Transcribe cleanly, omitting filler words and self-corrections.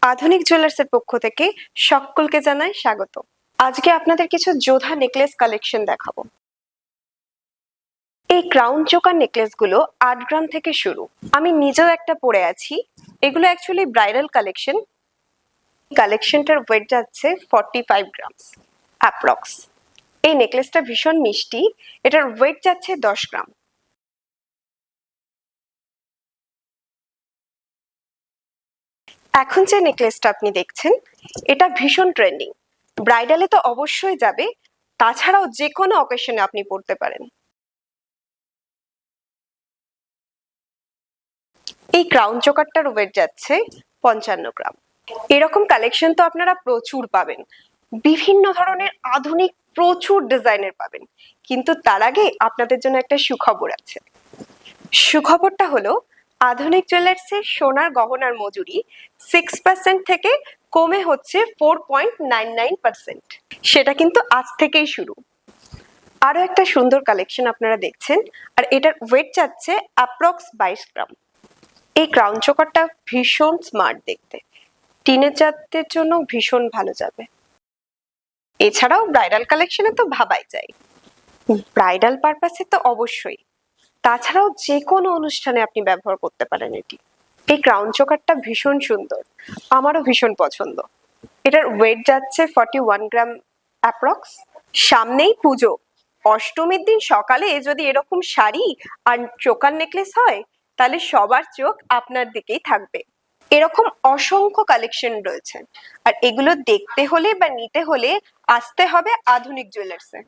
আধুনিক জুয়েলার্সের পক্ষ থেকে সকলকে জানাই স্বাগত। আজকে আপনাদের কিছু যোধা নেকলেস কালেকশন দেখাবো। এই ক্রাউন চোকার নেকলেস গুলো 8 গ্রাম থেকে শুরু। আমি নিজেও একটা পরে আছি। এগুলো অ্যাকচুয়ালি ব্রাইডাল কালেকশন। কালেকশনটার ওয়েট যাচ্ছে 45 গ্রামস অ্যাপ্রক্স। এই নেকলেসটা ভীষণ মিষ্টি। এটার ওয়েট যাচ্ছে 10 গ্রাম। এখন যে নেকলেসটা আপনি দেখছেন এটা ভীষণ ট্রেন্ডিং। ব্রাইডালে তো অবশ্যই যাবে, তাছাড়াও যে কোনো অকেশনে আপনি পরতে পারেন। এই ক্রাউন চোকারটার ওয়েট যাচ্ছে 55 গ্রাম। এরকম কালেকশন তো আপনারা প্রচুর পাবেন, বিভিন্ন ধরনের আধুনিক প্রচুর ডিজাইনের পাবেন। কিন্তু তার আগে আপনাদের জন্য একটা সুখবর আছে। সুখবরটা হলো আধুনিক জুয়েলার্সের সোনার গহনার মজুরি 6% থেকে কমে হচ্ছে 4.99%। সেটা কিন্তু আজ থেকেই শুরু। আরো একটা সুন্দর কালেকশন আপনারা দেখছেন, আর এটার ওয়েট যাচ্ছে অ্যাপ্রক্স 22 গ্রাম। এই ক্রাউন চোকারটা ভীষণ স্মার্ট দেখতে, টিনেজারদের জন্য ভীষণ ভালো যাবে। এছাড়াও ব্রাইডাল কালেকশনে তো ভাবাই যায়, ব্রাইডাল পারপাসে তো অবশ্যই, তাছাড়াও যে কোনো অনুষ্ঠানে আপনি ব্যবহার করতে পারেন এটি। এই ক্রাউন চোকারটা ভীষণ সুন্দর, আমারও ভীষণ পছন্দ। এটার ওয়েট যাচ্ছে 41 গ্রাম অ্যাপ্রক্স। সামনেই পুজো, অষ্টমীর দিন সকালে যদি এরকম শাড়ি আর চোকার নেকলেস হয় তাহলে সবার চোখ আপনার দিকেই থাকবে। এরকম অসংখ্য কালেকশন রয়েছে, আর এগুলো দেখতে হলে বা নিতে হলে আসতে হবে আধুনিক জুয়েলার্সে।